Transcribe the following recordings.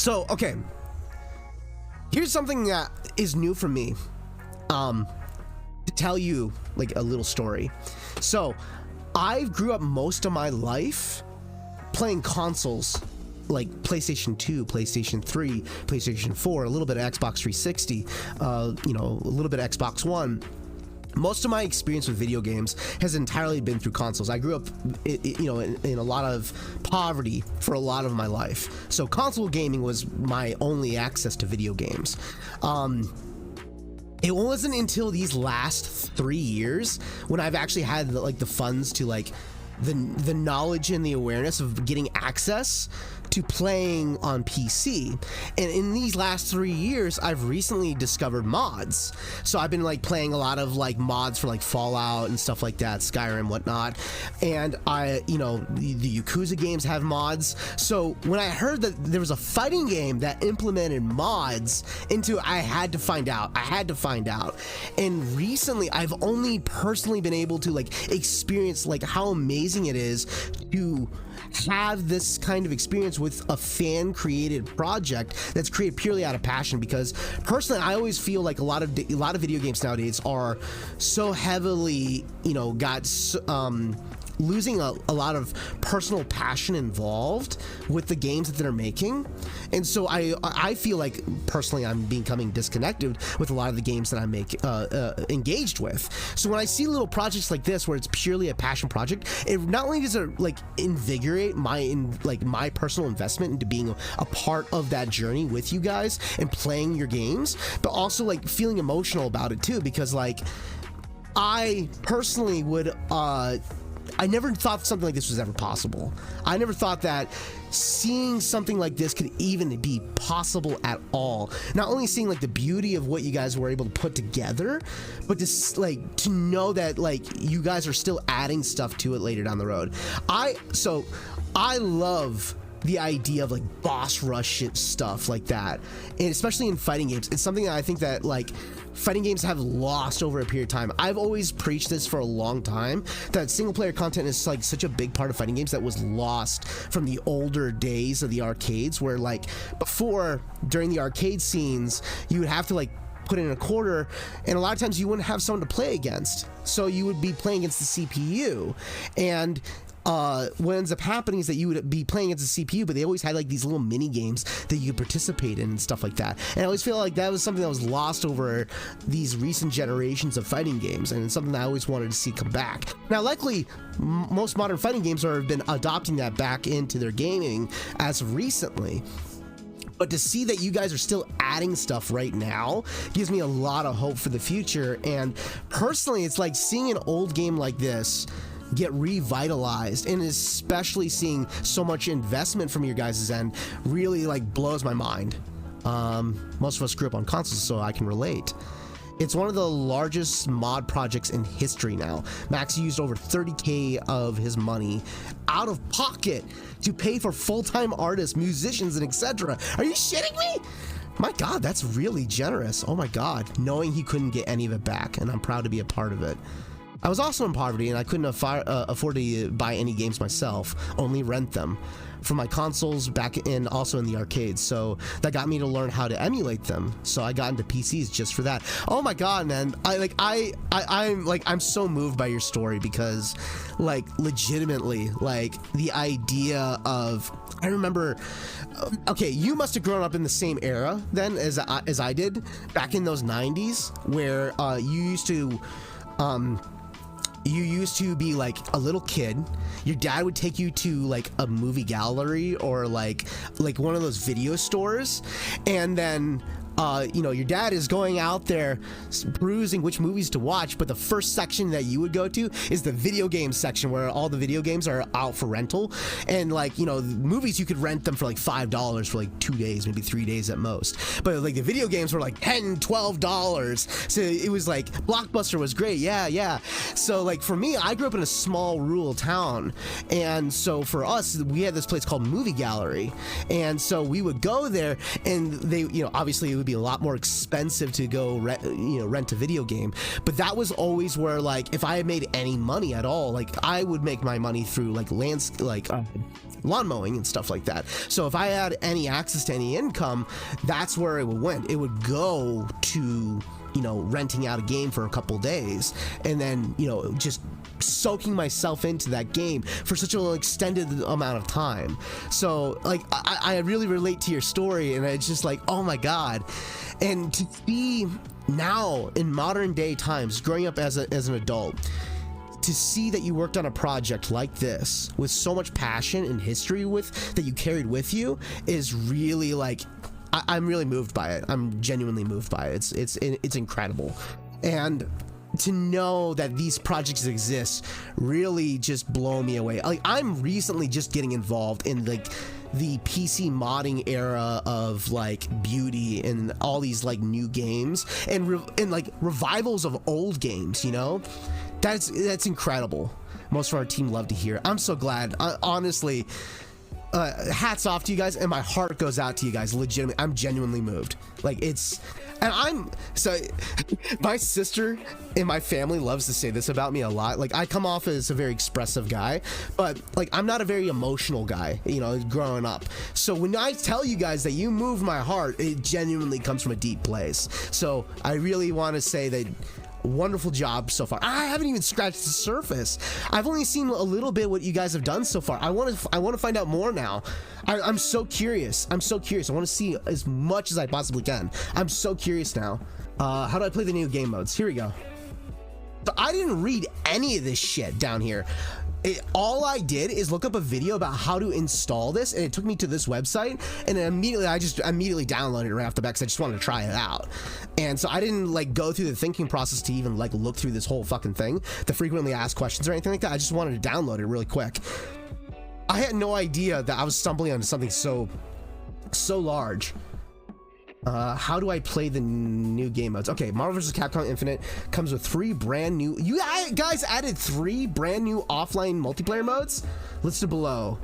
So, okay. Here's something that is new for me. To tell you like a little story. So, I grew up most of my life playing consoles like PlayStation 2, PlayStation 3, PlayStation 4, a little bit of Xbox 360, you know, a little bit of Xbox One. Most of my experience with video games has entirely been through consoles. I grew up, you know, in a lot of poverty for a lot of my life. So console gaming was my only access to video games. It wasn't until these last 3 years when I've actually had like the funds to like the knowledge and the awareness of getting access to playing on PC. And in these last 3 years, I've recently discovered mods. So I've been like playing a lot of like mods for like Fallout and stuff like that, Skyrim, whatnot. And you know, the Yakuza games have mods. So when I heard that there was a fighting game that implemented mods into it, I had to find out. And recently, I've only personally been able to like experience like how amazing it is to have this kind of experience with a fan created project that's created purely out of passion. Because personally, I always feel like a lot of video games nowadays are so heavily, you know, losing a lot of personal passion involved with the games that they're making. And so I feel like personally I'm becoming disconnected with a lot of the games that I engaged with. So when I see little projects like this where it's purely a passion project, it not only does it like invigorate my personal investment into being a part of that journey with you guys and playing your games, but also like feeling emotional about it too, because like I personally would I never thought something like this was ever possible. I never thought that seeing something like this could even be possible at all. Not only seeing like the beauty of what you guys were able to put together, but just like to know that like you guys are still adding stuff to it later down the road. I love the idea of like boss rush shit, stuff like that, and especially in fighting games. It's something that I think that like fighting games have lost over a period of time. I've always preached this for a long time, that single player content is like such a big part of fighting games that was lost from the older days of the arcades, where like before, during the arcade scenes, you would have to like put in a quarter, and a lot of times you wouldn't have someone to play against, so you would be playing against the CPU. And what ends up happening is that you would be playing against the CPU, but they always had like these little mini games that you could participate in and stuff like that. And I always feel like that was something that was lost over these recent generations of fighting games, and it's something that I always wanted to see come back. Now, luckily, most modern fighting games have been adopting that back into their gaming as of recently. But to see that you guys are still adding stuff right now gives me a lot of hope for the future. And personally, it's like seeing an old game like this get revitalized, and especially seeing so much investment from your guys' end really like blows my mind. Most of us grew up on consoles, so I can relate. It's one of the largest mod projects in history now. Max used over 30K of his money out of pocket to pay for full-time artists, musicians, and etc. Are you shitting me? My God, that's really generous. Oh my God, knowing he couldn't get any of it back, and I'm proud to be a part of it. I was also in poverty, and I couldn't afford to buy any games myself, only rent them from my consoles back in, also in the arcades. So that got me to learn how to emulate them. So I got into PCs just for that. Oh my God, man! I'm so moved by your story, because, like, legitimately, like the idea of, I remember. Okay, you must have grown up in the same era then as I did back in those 90s, where you used to be like a little kid. Your dad would take you to like a movie gallery or like one of those video stores, and then you know, your dad is going out there perusing which movies to watch, but the first section that you would go to is the video game section, where all the video games are out for rental. And like, you know, the movies, you could rent them for like $5 for like 2 days, maybe 3 days at most, but like the video games were like $10-12. So it was like Blockbuster was great. Yeah. So like for me, I grew up in a small rural town, and so for us, we had this place called Movie Gallery, and so we would go there, and they, you know, obviously would be a lot more expensive to go rent a video game. But that was always where, like, if I had made any money at all, like, I would make my money through like lawn mowing and stuff like that. So if I had any access to any income, that's where it would went. It would go to, renting out a game for a couple days, and then, just soaking myself into that game for such an extended amount of time. So, like, I really relate to your story, and it's just like, oh my God. And to be now in modern day times, growing up as an adult, to see that you worked on a project like this with so much passion and history that you carried with you is really, like, I'm really moved by it. I'm genuinely moved by it. It's incredible. And to know that these projects exist really just blow me away. Like, I'm recently just getting involved in like the PC modding era of like beauty and all these like new games and like revivals of old games, that's incredible. Most of our team love to hear. I'm so glad. Honestly, hats off to you guys, and my heart goes out to you guys. Legitimately, I'm genuinely moved. Like, my sister and my family loves to say this about me a lot. Like, I come off as a very expressive guy, but like, I'm not a very emotional guy, growing up. So when I tell you guys that you move my heart, it genuinely comes from a deep place. So I really want to say that wonderful job so far. I haven't even scratched the surface. I've only seen a little bit what you guys have done so far. I want to find out more now. I'm so curious. I want to see as much as I possibly can. I'm so curious now. How do I play the new game modes? Here we go. So I didn't read any of this shit down here. All I did is look up a video about how to install this, and it took me to this website, and then I just immediately downloaded it right off the bat because I just wanted to try it out. And so I didn't like go through the thinking process to even like look through this whole fucking thing, the frequently asked questions or anything like that. I just wanted to download it really quick. I had no idea that I was stumbling onto something so large. How do I play the new game modes? Okay, Marvel vs. Capcom Infinite comes with 3 brand new. You guys added 3 brand new offline multiplayer modes listed below,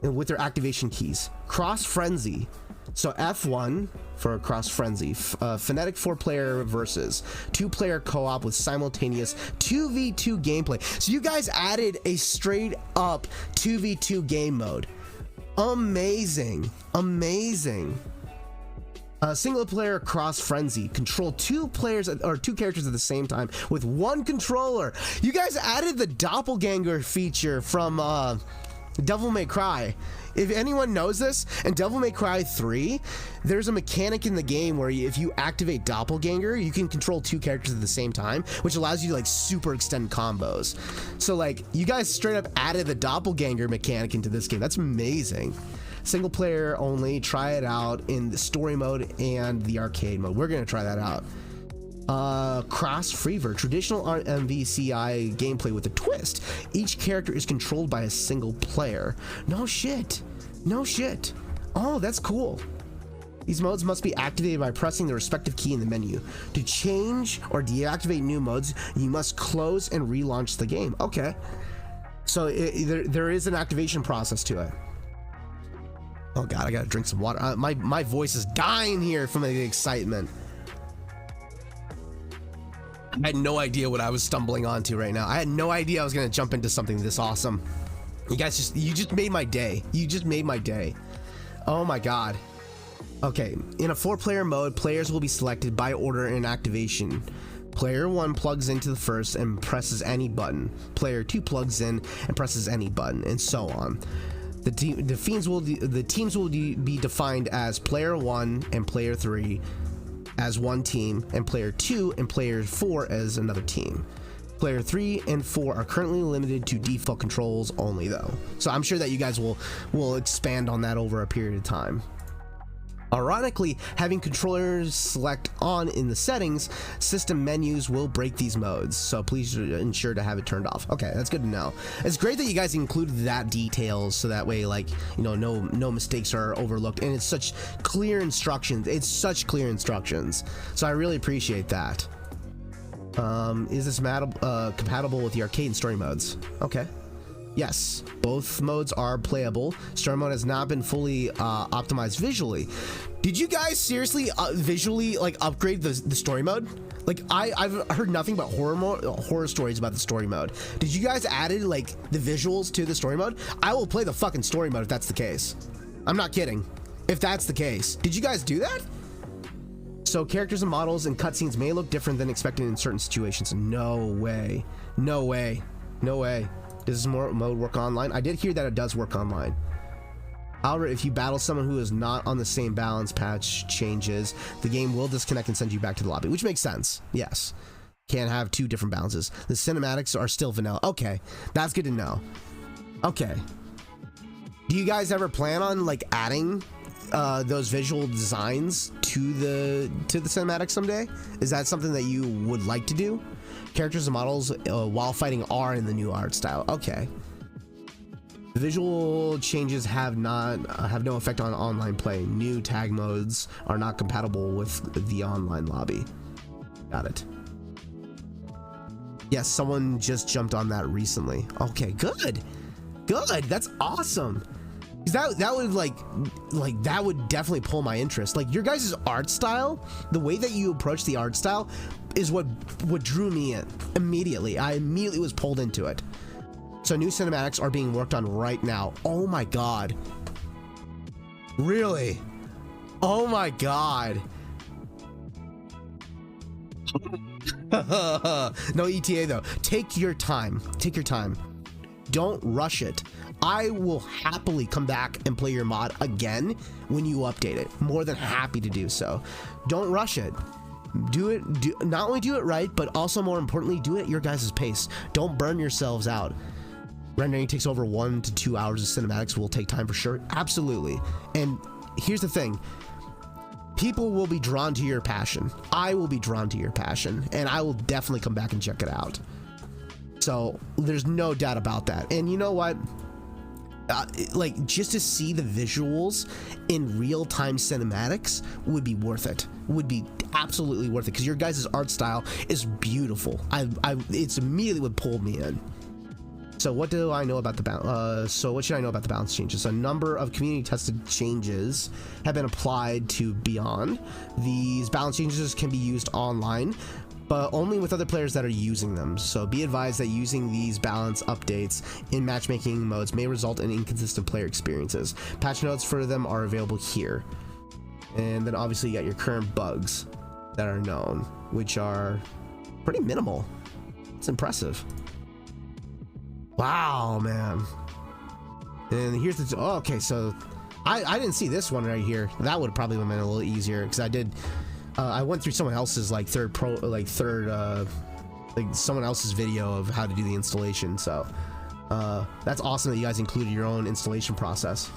and with their activation keys. Cross Frenzy, so F1 for Cross Frenzy. Phonetic 4-player versus 2-player co-op with simultaneous 2v2 gameplay. So you guys added a straight up 2v2 game mode. Amazing. Single player Cross Frenzy. Control 2 players or 2 characters at the same time with 1 controller. You guys added the doppelganger feature from Devil May Cry. If anyone knows this, in Devil May Cry 3, there's a mechanic in the game where if you activate doppelganger, you can control 2 characters at the same time, which allows you to like super extend combos. So like, you guys straight up added the doppelganger mechanic into this game. That's amazing. Single player only. Try it out in the story mode and the arcade mode. We're gonna try that out. Cross Freever, traditional MVCI gameplay with a twist. Each character is controlled by a single player. No shit. Oh, that's cool. These modes must be activated by pressing the respective key in the menu. To change or deactivate new modes, you must close and relaunch the game. Okay, so there is an activation process to it. Oh god, I gotta drink some water. My voice is dying here from the excitement. I had no idea what I was stumbling onto right now. I had no idea I was gonna jump into something this awesome. You guys you just made my day. You just made my day. Oh my god. Okay, in a 4-player mode, players will be selected by order and activation. Player 1 plugs into the first and presses any button. Player 2 plugs in and presses any button, and so on. The teams will be defined as player 1 and player 3 as one team, and player 2 and player 4 as another team. Player 3 and 4 are currently limited to default controls only though. So I'm sure that you guys will expand on that over a period of time. Ironically, having controllers select on in the settings, system menus will break these modes, so please ensure to have it turned off. Okay, that's good to know. It's great that you guys included that details so that way, like, you know, no mistakes are overlooked, and it's such clear instructions. So I really appreciate that. Is this compatible with the arcade and story modes? Okay. Yes, both modes are playable. Story mode has not been fully optimized visually. Did you guys seriously visually like upgrade the story mode? Like I've heard nothing but horror stories about the story mode. Did you guys added like the visuals to the story mode? I will play the fucking story mode if that's the case. I'm not kidding. If that's the case, did you guys do that? So characters and models and cutscenes may look different than expected in certain situations. No way. No way. No way. Does this mode work online? I did hear that it does work online. However, if you battle someone who is not on the same balance patch changes, the game will disconnect and send you back to the lobby, which makes sense. Yes. Can't have two different balances. The cinematics are still vanilla. Okay. That's good to know. Okay. Do you guys ever plan on like adding those visual designs to the cinematics someday? Is that something that you would like to do? Characters and models while fighting are in the new art style. Okay. The visual changes have no effect on online play. New tag modes are not compatible with the online lobby. Got it. Yes, someone just jumped on that recently. Okay, good. Good. That's awesome. That would like that would definitely pull my interest. Like your guys' art style, the way that you approach the art style is what drew me in immediately. I immediately was pulled into it. So new cinematics are being worked on right now. Oh my god. Really? Oh my god. No ETA though. Take your time. Take your time. Don't rush it. I will happily come back and play your mod again when you update it. More than happy to do so. Don't rush it. Not only do it right, but also more importantly, do it at your guys' pace. Don't burn yourselves out. Rendering takes over 1 to 2 hours of cinematics. Will take time for sure. Absolutely. And here's the thing. People will be drawn to your passion. I will be drawn to your passion, and I will definitely come back and check it out. So there's no doubt about that. And you know what? Like just to see the visuals in real-time cinematics would be worth it. Would be absolutely worth it because your guys' art style is beautiful. It's immediately what pulled me in. So what do I know about the balance? So what should I know about the balance changes? A number of community-tested changes have been applied to Beyond. These balance changes can be used online, but only with other players that are using them. So be advised that using these balance updates in matchmaking modes may result in inconsistent player experiences. Patch notes for them are available here. And then obviously you got your current bugs that are known, which are pretty minimal. It's impressive. Wow, man. And here's the, oh, okay, so I didn't see this one right here. That would probably have been a little easier because I went through someone else's like someone else's video of how to do the installation. So that's awesome that you guys included your own installation process.